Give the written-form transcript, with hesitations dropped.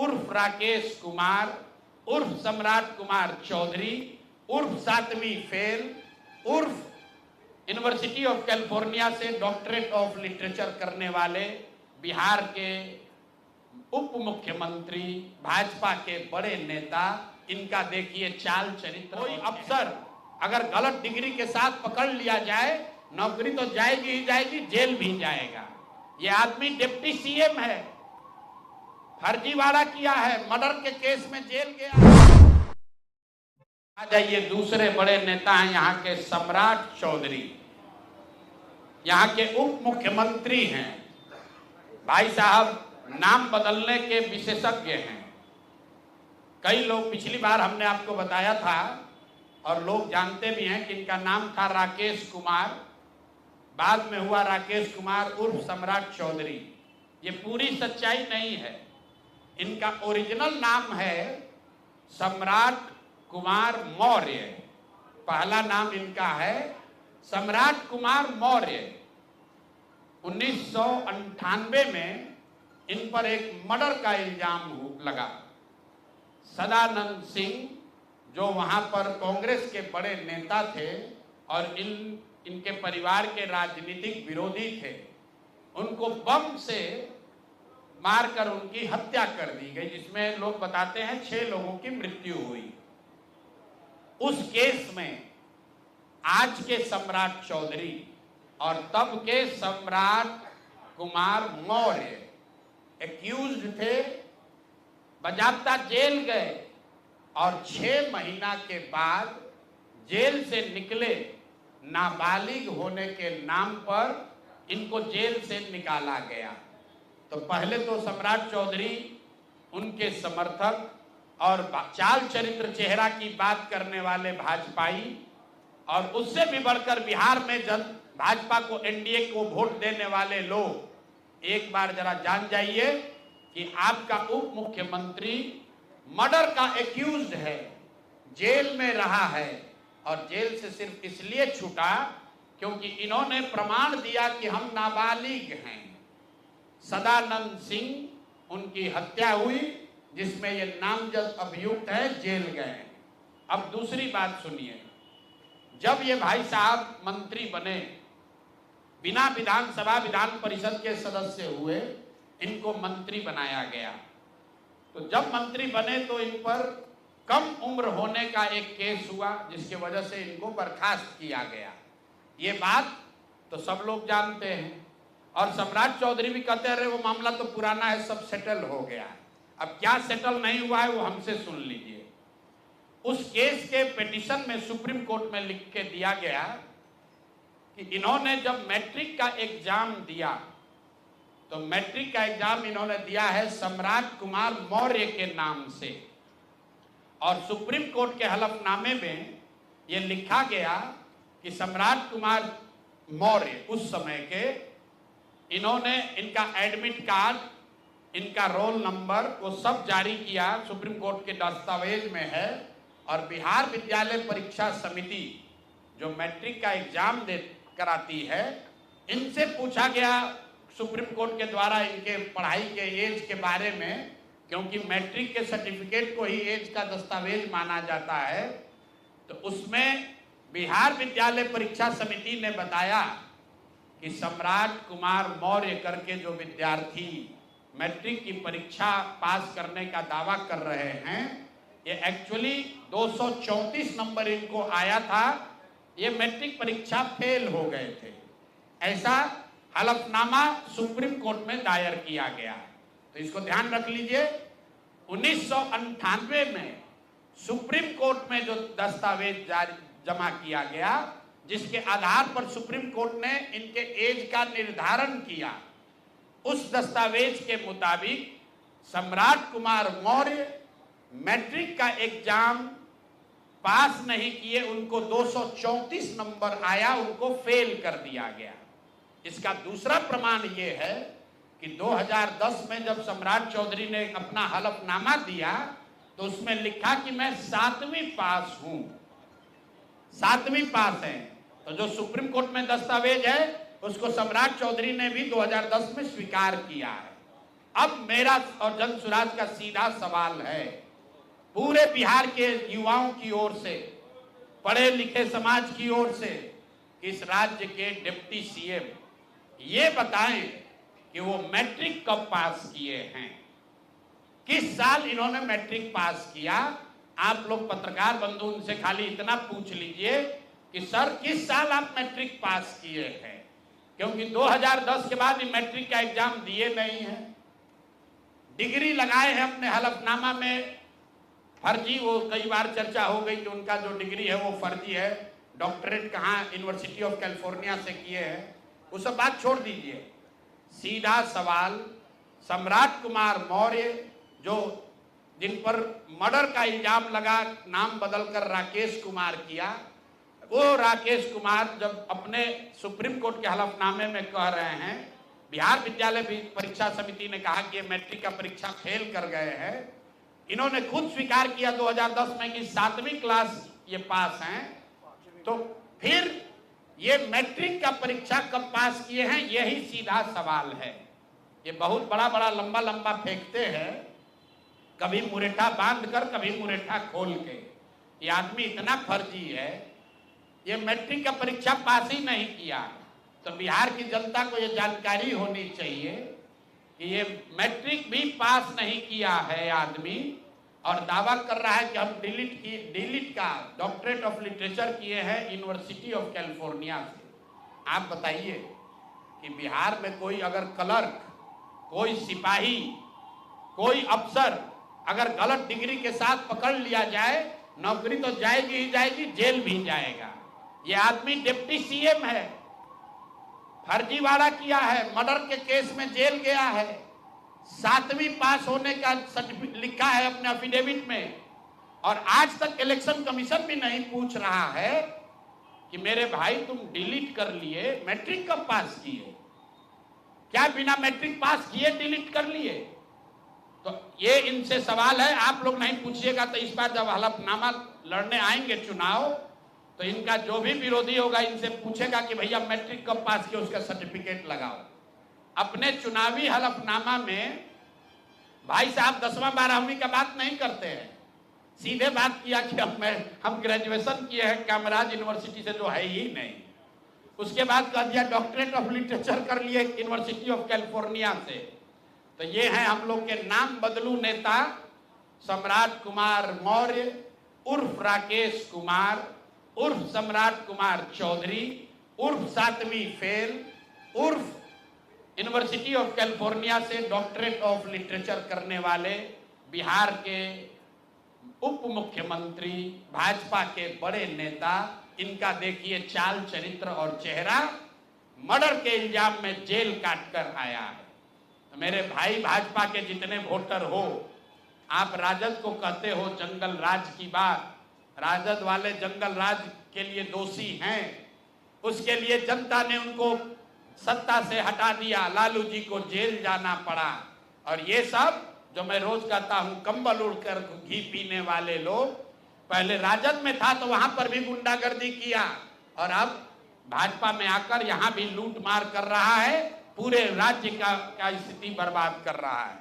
उर्फ राकेश कुमार उर्फ सम्राट कुमार चौधरी उर्फ 7वीं फेल उर्फ यूनिवर्सिटी ऑफ कैलिफोर्निया से डॉक्टरेट ऑफ लिटरेचर करने वाले बिहार के उप मुख्यमंत्री, भाजपा के बड़े नेता, इनका देखिए चाल चरित्र। कोई अफसर अगर गलत डिग्री के साथ पकड़ लिया जाए, नौकरी तो जाएगी ही जाएगी, जेल भी जाएगा। ये आदमी डिप्टी सीएम है, फर्जीवाड़ा किया है, मर्डर के केस में जेल गया। आ जाइए, दूसरे बड़े नेता हैं यहाँ के सम्राट चौधरी, यहाँ के उप मुख्यमंत्री हैं। भाई साहब नाम बदलने के विशेषज्ञ हैं। कई लोग, पिछली बार हमने आपको बताया था और लोग जानते भी हैं कि इनका नाम था राकेश कुमार, बाद में हुआ राकेश कुमार उर्फ सम्राट चौधरी। ये पूरी सच्चाई नहीं है। इनका ओरिजिनल नाम है सम्राट कुमार मौर्य। पहला नाम इनका है सम्राट कुमार मौर्य। 1998 में इन पर एक मर्डर का इल्जाम लगा। सदानंद सिंह जो वहां पर कांग्रेस के बड़े नेता थे और इनके परिवार के राजनीतिक विरोधी थे, उनको बम से मारकर उनकी हत्या कर दी गई, जिसमें लोग बताते हैं 6 लोगों की मृत्यु हुई। उस केस में आज के सम्राट चौधरी और तब के सम्राट कुमार मौर्य एक्यूज्ड थे, बजाबता जेल गए और 6 महीना के बाद जेल से निकले। नाबालिग होने के नाम पर इनको जेल से निकाला गया। तो पहले तो सम्राट चौधरी, उनके समर्थक और चाल चरित्र चेहरा की बात करने वाले भाजपाई, और उससे भी बढ़कर बिहार में भाजपा को, एनडीए को वोट देने वाले लोग, एक बार जरा जान जाइए कि आपका उप मुख्यमंत्री मर्डर का एक्यूज्ड है, जेल में रहा है और जेल से सिर्फ इसलिए छूटा क्योंकि इन्होंने प्रमाण दिया कि हम नाबालिग हैं। सदानंद सिंह, उनकी हत्या हुई, जिसमें ये नामजद अभियुक्त है, जेल गए। अब दूसरी बात सुनिए, जब ये भाई साहब मंत्री बने, बिना विधानसभा विधान परिषद के सदस्य हुए, इनको मंत्री बनाया गया। तो जब मंत्री बने तो इन पर कम उम्र होने का एक केस हुआ, जिसकी वजह से इनको बर्खास्त किया गया। ये बात तो सब लोग जानते हैं और सम्राट चौधरी भी कहते रहे वो मामला तो पुराना है, सब सेटल हो गया है। अब क्या सेटल नहीं हुआ है वो हमसे सुन लीजिए। उस केस के पिटीशन में सुप्रीम कोर्ट में लिख के दिया गया कि इन्होंने जब मैट्रिक का एग्जाम दिया, तो मैट्रिक का एग्जाम इन्होंने दिया है सम्राट कुमार मौर्य के नाम से, और सुप्रीम कोर्ट के हलफनामे में यह लिखा गया कि सम्राट कुमार मौर्य उस समय के, इन्होंने इनका एडमिट कार्ड, इनका रोल नंबर, वो सब जारी किया, सुप्रीम कोर्ट के दस्तावेज में है। और बिहार विद्यालय परीक्षा समिति जो मैट्रिक का एग्जाम कराती है, इनसे पूछा गया सुप्रीम कोर्ट के द्वारा इनके पढ़ाई के एज के बारे में, क्योंकि मैट्रिक के सर्टिफिकेट को ही एज का दस्तावेज माना जाता है। तो उसमें बिहार विद्यालय परीक्षा समिति ने बताया कि सम्राट कुमार मौर्य करके जो विद्यार्थी मैट्रिक की परीक्षा पास करने का दावा कर रहे हैं, ये एक्चुअली 234 नंबर इनको आया था, ये मैट्रिक परीक्षा फेल हो गए थे। ऐसा हलफनामा सुप्रीम कोर्ट में दायर किया गया। तो इसको ध्यान रख लीजिए। 1998 में सुप्रीम कोर्ट में जो दस्तावेज जमा किया गया, जिसके आधार पर सुप्रीम कोर्ट ने इनके एज का निर्धारण किया, उस दस्तावेज के मुताबिक सम्राट कुमार मौर्य मैट्रिक का एग्जाम पास नहीं किए, उनको 234 नंबर आया, उनको फेल कर दिया गया। इसका दूसरा प्रमाण यह है कि 2010 में जब सम्राट चौधरी ने अपना हलफनामा दिया, तो उसमें लिखा कि मैं 7वीं पास हूं, 7वीं पास है। तो जो सुप्रीम कोर्ट में दस्तावेज है, उसको सम्राट चौधरी ने भी 2010 में स्वीकार किया है। अब मेरा और जन सुराज का सीधा सवाल है पूरे बिहार के युवाओं की ओर से, पढ़े लिखे समाज की ओर से, इस राज्य के डिप्टी सीएम ये बताएं कि वो मैट्रिक कब पास किए हैं, किस साल इन्होंने मैट्रिक पास किया। आप लोग पत्रकार बंधु उनसे खाली इतना पूछ लीजिए कि सर किस साल आप मैट्रिक पास किए हैं, क्योंकि 2010 के बाद मैट्रिक का एग्जाम दिए नहीं है। डिग्री लगाए हैं अपने हलफनामा में फर्जी, वो कई बार चर्चा हो गई कि उनका जो डिग्री है वो फर्जी है, डॉक्टरेट कहाँ यूनिवर्सिटी ऑफ कैलिफोर्निया से किए हैं, वो सब बात छोड़ दीजिए। सीधा सवाल, सम्राट कुमार मौर्य जो जिन पर मर्डर का इल्जाम लगा, नाम बदलकर राकेश कुमार किया, वो राकेश कुमार जब अपने सुप्रीम कोर्ट के हलफनामे में कह रहे हैं, बिहार विद्यालय परीक्षा समिति ने कहा कि ये मैट्रिक का परीक्षा फेल कर गए हैं, इन्होंने खुद स्वीकार किया 2010 में कि 7वीं क्लास ये पास हैं, तो फिर ये मैट्रिक का परीक्षा कब पास किए हैं, यही सीधा सवाल है। ये बहुत बड़ा बड़ा लंबा लंबा फेंकते हैं, कभी मुरेठा बांध कर कभी मुरेठा खोल के। ये आदमी इतना फर्जी है, ये मैट्रिक का परीक्षा पास ही नहीं किया। तो बिहार की जनता को ये जानकारी होनी चाहिए कि ये मैट्रिक भी पास नहीं किया है आदमी, और दावा कर रहा है कि हम डिलीट का डॉक्टरेट ऑफ लिटरेचर किए हैं यूनिवर्सिटी ऑफ कैलिफोर्निया से। आप बताइए कि बिहार में कोई अगर क्लर्क, कोई सिपाही, कोई अफसर अगर गलत डिग्री के साथ पकड़ लिया जाए, नौकरी तो जाएगी ही जाएगी, जेल भी जाएगा। ये आदमी डिप्टी सीएम है, फर्जीवाड़ा किया है, मर्डर के केस में जेल गया है, 7वीं पास होने का सर्टिफिकेट लिखा है अपने एफिडेविट में, और आज तक इलेक्शन कमीशन भी नहीं पूछ रहा है कि मेरे भाई तुम डिलीट कर लिए, मैट्रिक कब पास किए, क्या बिना मैट्रिक पास किए डिलीट कर लिए। तो ये इनसे सवाल है, आप लोग नहीं पूछिएगा तो इस बार जब हलफनामा लड़ने आएंगे चुनाव, तो इनका जो भी विरोधी होगा इनसे पूछेगा कि भैया मैट्रिक कब पास किया, उसका सर्टिफिकेट लगाओ। अपने चुनावी हलफनामा में भाई साहब 10वां 12वीं का बात नहीं करते हैं, सीधे बात किया कि हम ग्रेजुएशन किए हैं कामराज यूनिवर्सिटी से, जो है ही नहीं। उसके बाद कह दिया डॉक्टरेट ऑफ लिटरेचर कर लिए यूनिवर्सिटी ऑफ कैलिफोर्निया से। तो ये है हम लोग के नाम बदलू नेता सम्राट कुमार मौर्य उर्फ राकेश कुमार उर्फ सम्राट कुमार चौधरी उर्फ 7वीं फेल उर्फ यूनिवर्सिटी ऑफ कैलिफोर्निया से डॉक्टरेट ऑफ लिटरेचर करने वाले बिहार के उप मुख्यमंत्री, भाजपा के बड़े नेता। इनका देखिए चाल चरित्र और चेहरा, मर्डर के इल्जाम में जेल काट कर आया है। तो मेरे भाई भाजपा के जितने वोटर हो, आप राजद को कहते हो जंगल राज की बात, राजद वाले जंगल राज के लिए दोषी हैं, उसके लिए जनता ने उनको सत्ता से हटा दिया, लालू जी को जेल जाना पड़ा। और ये सब जो मैं रोज कहता हूं, कंबल उड़कर घी पीने वाले लोग, पहले राजद में था तो वहां पर भी गुंडागर्दी किया, और अब भाजपा में आकर यहां भी लूट मार कर रहा है, पूरे राज्य का स्थिति बर्बाद कर रहा है।